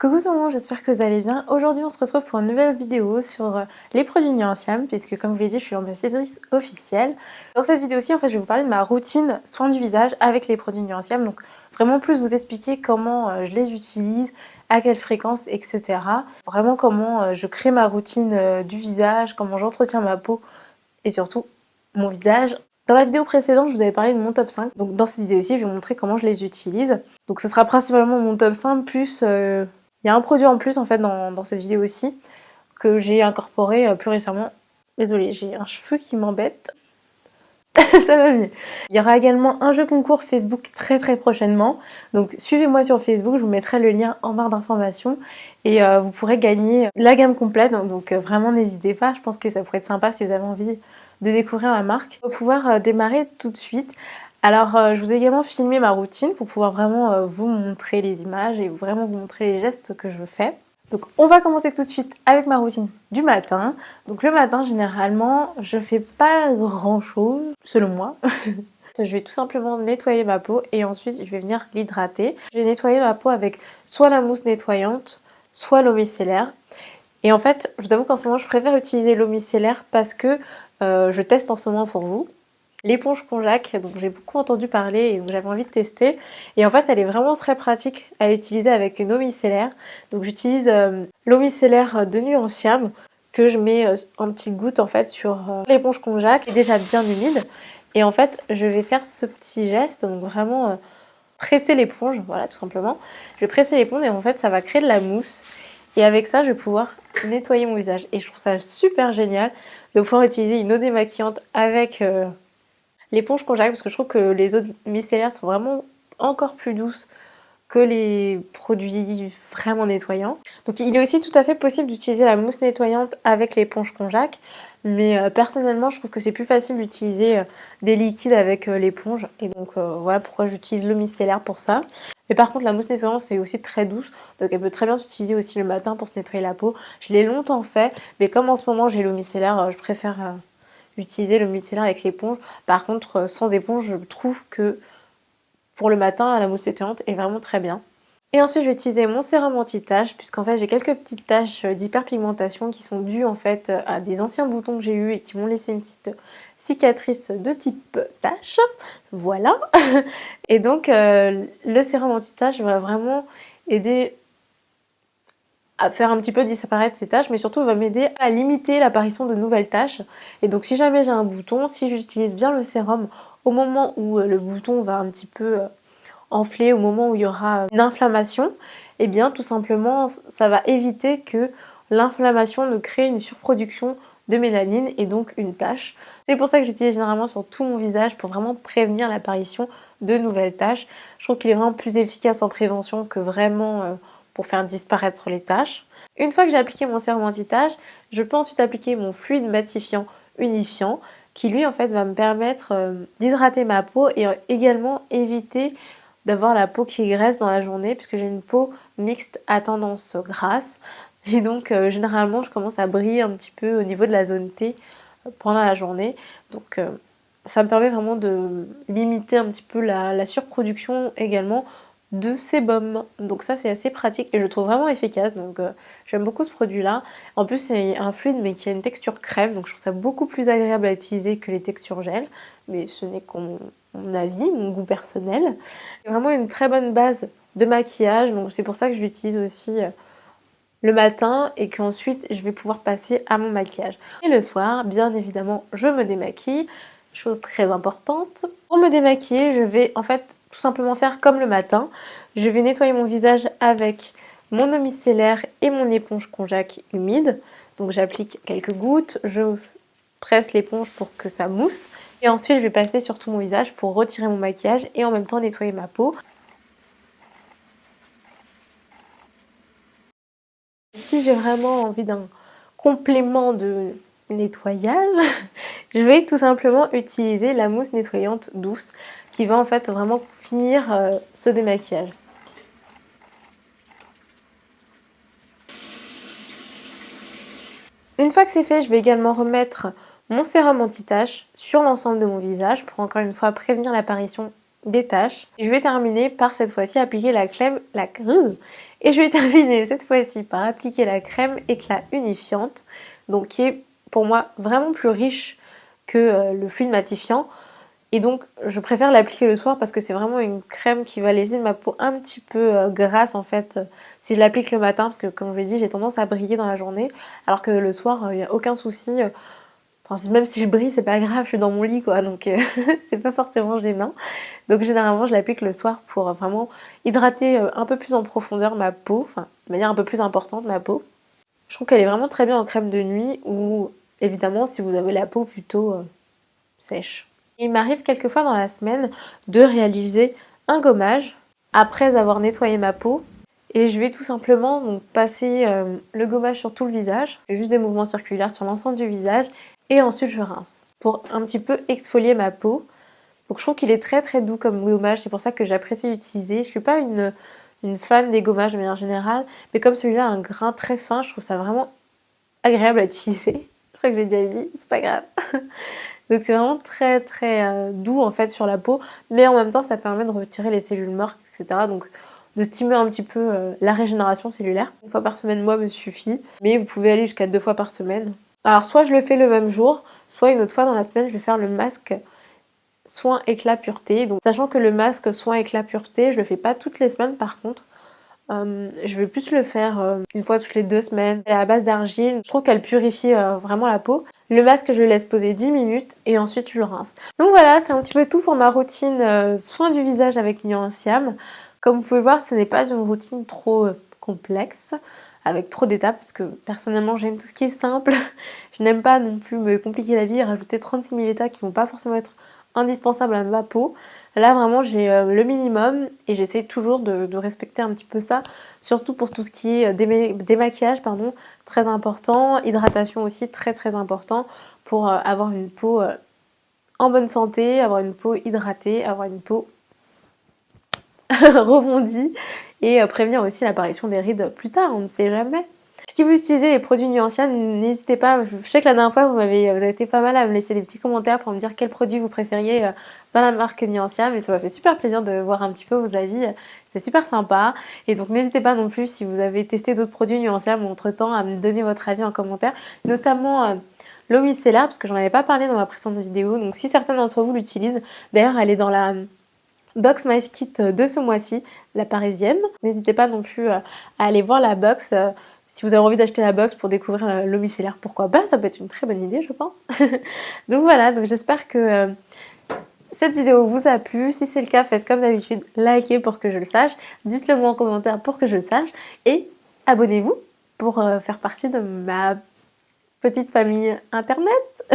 Coucou tout le monde, j'espère que vous allez bien. Aujourd'hui on se retrouve pour une nouvelle vidéo sur les produits Nuanciam, puisque comme je vous l'ai dit, je suis ambassadrice officielle. Dans cette vidéo-ci, en fait, je vais vous parler de ma routine soin du visage avec les produits Nuanciam, donc vraiment plus vous expliquer comment je les utilise, à quelle fréquence, etc. Vraiment comment je crée ma routine du visage, comment j'entretiens ma peau et surtout mon visage. Dans la vidéo précédente, je vous avais parlé de mon top 5, donc dans cette vidéo-ci, je vais vous montrer comment je les utilise. Donc ce sera principalement mon top 5 plus... il y a un produit en plus en fait dans cette vidéo aussi que j'ai incorporé plus récemment. Désolée, j'ai un cheveu qui m'embête. Ça va mieux. Il y aura également un jeu concours Facebook très prochainement. Donc suivez-moi sur Facebook, je vous mettrai le lien en barre d'informations et vous pourrez gagner la gamme complète. Donc vraiment n'hésitez pas, je pense que ça pourrait être sympa si vous avez envie de découvrir la marque. On va pouvoir démarrer tout de suite. Alors je vous ai également filmé ma routine pour pouvoir vraiment vous montrer les images et vraiment vous montrer les gestes que je fais. Donc on va commencer tout de suite avec ma routine du matin. Donc le matin généralement je fais pas grand chose selon moi. Je vais tout simplement nettoyer ma peau et ensuite je vais venir l'hydrater. Je vais nettoyer ma peau avec soit la mousse nettoyante, soit l'eau micellaire. Et en fait je vous avoue qu'en ce moment je préfère utiliser l'eau micellaire parce que je teste en ce moment pour vous l'éponge Conjac, donc j'ai beaucoup entendu parler et j'avais envie de tester. Et en fait, elle est vraiment très pratique à utiliser avec une eau micellaire. Donc j'utilise l'eau micellaire de Nuanciam que je mets en petites gouttes en fait sur l'éponge Conjac qui est déjà bien humide. Et en fait, je vais faire ce petit geste, donc vraiment presser l'éponge, voilà tout simplement. Je vais presser l'éponge et en fait, ça va créer de la mousse. Et avec ça, je vais pouvoir nettoyer mon visage. Et je trouve ça super génial de pouvoir utiliser une eau démaquillante avec l'éponge Conjac parce que je trouve que les eaux micellaires sont vraiment encore plus douces que les produits vraiment nettoyants. Donc il est aussi tout à fait possible d'utiliser la mousse nettoyante avec l'éponge Conjac, mais personnellement je trouve que c'est plus facile d'utiliser des liquides avec l'éponge et donc voilà pourquoi j'utilise l'eau micellaire pour ça. Mais par contre la mousse nettoyante c'est aussi très douce, donc elle peut très bien s'utiliser aussi le matin pour se nettoyer la peau. Je l'ai longtemps fait, mais comme en ce moment j'ai l'eau micellaire, je préfère utiliser le micellaire avec l'éponge. Par contre, sans éponge, je trouve que pour le matin, la mousse nettoyante est vraiment très bien. Et ensuite, je vais utiliser mon sérum anti-taches, puisqu'en fait, j'ai quelques petites taches d'hyperpigmentation qui sont dues en fait à des anciens boutons que j'ai eus et qui m'ont laissé une petite cicatrice de type tache. Voilà. Et donc, le sérum anti-taches va vraiment aider à faire un petit peu disparaître ces taches, mais surtout va m'aider à limiter l'apparition de nouvelles taches. Et donc si jamais j'ai un bouton, si j'utilise bien le sérum au moment où le bouton va un petit peu enfler, au moment où il y aura une inflammation, et bien tout simplement ça va éviter que l'inflammation ne crée une surproduction de mélanine et donc une tache. C'est pour ça que j'utilise généralement sur tout mon visage pour vraiment prévenir l'apparition de nouvelles taches. Je trouve qu'il est vraiment plus efficace en prévention que vraiment pour faire disparaître les taches. Une fois que j'ai appliqué mon sérum anti-taches, je peux ensuite appliquer mon fluide matifiant unifiant qui lui en fait va me permettre d'hydrater ma peau et également éviter d'avoir la peau qui graisse dans la journée puisque j'ai une peau mixte à tendance grasse et donc généralement je commence à briller un petit peu au niveau de la zone T pendant la journée. Donc ça me permet vraiment de limiter un petit peu la surproduction également de sébum. Donc ça c'est assez pratique et je le trouve vraiment efficace. Donc j'aime beaucoup ce produit là. En plus c'est un fluide mais qui a une texture crème, donc je trouve ça beaucoup plus agréable à utiliser que les textures gel. Mais ce n'est qu'en mon avis, mon goût personnel. C'est vraiment une très bonne base de maquillage, donc c'est pour ça que je l'utilise aussi le matin et qu'ensuite je vais pouvoir passer à mon maquillage. Et le soir, bien évidemment, je me démaquille, chose très importante. Pour me démaquiller, je vais en fait tout simplement faire comme le matin. Je vais nettoyer mon visage avec mon eau micellaire et mon éponge Conjac humide. Donc j'applique quelques gouttes, je presse l'éponge pour que ça mousse. Et ensuite, je vais passer sur tout mon visage pour retirer mon maquillage et en même temps nettoyer ma peau. Si j'ai vraiment envie d'un complément de nettoyage, je vais tout simplement utiliser la mousse nettoyante douce qui va en fait vraiment finir ce démaquillage. Une fois que c'est fait, je vais également remettre mon sérum anti-taches sur l'ensemble de mon visage pour encore une fois prévenir l'apparition des taches. Et je vais terminer par cette fois-ci appliquer la crème, et je vais terminer cette fois-ci par appliquer la crème éclat unifiante, donc qui est pour moi vraiment plus riche que le fluide matifiant. Et donc je préfère l'appliquer le soir parce que c'est vraiment une crème qui va laisser ma peau un petit peu grasse en fait si je l'applique le matin, parce que comme je vous l'ai dit, j'ai tendance à briller dans la journée, alors que le soir il n'y a aucun souci. Enfin, même si je brille, c'est pas grave, je suis dans mon lit quoi, donc c'est pas forcément gênant. Donc généralement je l'applique le soir pour vraiment hydrater un peu plus en profondeur ma peau, enfin de manière un peu plus importante ma peau. Je trouve qu'elle est vraiment très bien en crème de nuit, ou évidemment si vous avez la peau plutôt sèche. Il m'arrive quelquefois dans la semaine de réaliser un gommage après avoir nettoyé ma peau. Et je vais tout simplement donc, passer le gommage sur tout le visage. Je fais juste des mouvements circulaires sur l'ensemble du visage. Et ensuite je rince pour un petit peu exfolier ma peau. Donc je trouve qu'il est très très doux comme gommage. C'est pour ça que j'apprécie l'utiliser. Je suis pas une fan des gommages de manière générale. Mais comme celui-là a un grain très fin, je trouve ça vraiment agréable à utiliser. Je crois que j'ai déjà dit, c'est pas grave. Donc c'est vraiment très très doux en fait sur la peau, mais en même temps ça permet de retirer les cellules mortes, etc. Donc de stimuler un petit peu la régénération cellulaire. Une fois par semaine, moi, me suffit, mais vous pouvez aller jusqu'à 2 fois par semaine. Alors soit je le fais le même jour, soit une autre fois dans la semaine, je vais faire le masque soin éclat pureté. Donc sachant que le masque soin éclat pureté, je le fais pas toutes les semaines par contre. Je vais plus le faire une fois toutes les 2 semaines. Elle est à base d'argile, je trouve qu'elle purifie vraiment la peau. Le masque, je le laisse poser 10 minutes et ensuite je le rince. Donc voilà, c'est un petit peu tout pour ma routine soin du visage avec Nuance Siam. Comme vous pouvez le voir, ce n'est pas une routine trop complexe, avec trop d'étapes, parce que personnellement j'aime tout ce qui est simple. Je n'aime pas non plus me compliquer la vie et rajouter 36 000 étapes qui vont pas forcément être indispensables à ma peau. Là vraiment j'ai le minimum et j'essaie toujours de respecter un petit peu ça, surtout pour tout ce qui est démaquillage, pardon, très important, hydratation aussi très très important pour avoir une peau en bonne santé, avoir une peau hydratée, avoir une peau rebondie et prévenir aussi l'apparition des rides plus tard, on ne sait jamais. Si vous utilisez les produits Nuancia, n'hésitez pas, je sais que la dernière fois vous avez été pas mal à me laisser des petits commentaires pour me dire quels produits vous préfériez dans la marque Nuancia, mais ça m'a fait super plaisir de voir un petit peu vos avis, c'est super sympa. Et donc n'hésitez pas non plus, si vous avez testé d'autres produits Nuancia entre temps, à me donner votre avis en commentaire, notamment l'eau micellaire, parce que j'en avais pas parlé dans ma précédente vidéo, donc si certains d'entre vous l'utilisent, d'ailleurs elle est dans la box My Kit de ce mois-ci, la parisienne. N'hésitez pas non plus à aller voir la box. Si vous avez envie d'acheter la box pour découvrir l'eau micellaire, pourquoi pas, ça peut être une très bonne idée je pense. Donc voilà, donc j'espère que cette vidéo vous a plu. Si c'est le cas, faites comme d'habitude, likez pour que je le sache, dites-le moi en commentaire pour que je le sache, et abonnez-vous pour faire partie de ma petite famille internet.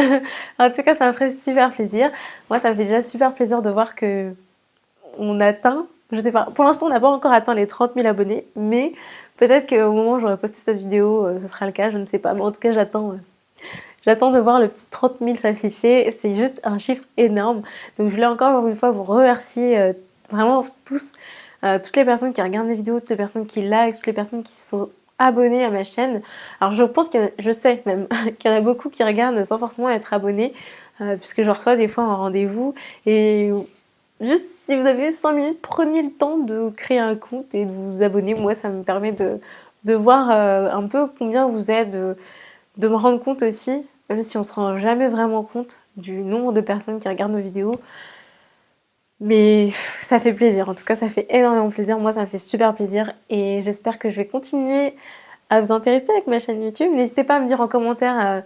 En tout cas, ça me ferait super plaisir. Moi, ça me fait déjà super plaisir de voir que on atteint, je sais pas, pour l'instant on n'a pas encore atteint les 30 000 abonnés, mais peut-être qu'au moment où j'aurai posté cette vidéo, ce sera le cas, je ne sais pas, mais en tout cas j'attends de voir le petit 30 000 s'afficher, c'est juste un chiffre énorme. Donc je voulais encore une fois vous remercier vraiment tous, toutes les personnes qui regardent mes vidéos, toutes les personnes qui like, toutes les personnes qui sont abonnées à ma chaîne. Alors je pense je sais même qu'il y en a beaucoup qui regardent sans forcément être abonnés, puisque je reçois des fois un rendez-vous et juste si vous avez 5 minutes, prenez le temps de créer un compte et de vous abonner. Moi, ça me permet de voir un peu combien vous êtes, de me rendre compte aussi, même si on se rend jamais vraiment compte du nombre de personnes qui regardent nos vidéos. Mais ça fait plaisir, en tout cas ça fait énormément plaisir. Moi, ça me fait super plaisir et j'espère que je vais continuer à vous intéresser avec ma chaîne YouTube. N'hésitez pas à me dire en commentaire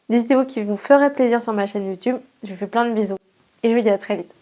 des vidéos qui vous feraient plaisir sur ma chaîne YouTube. Je vous fais plein de bisous et je vous dis à très vite.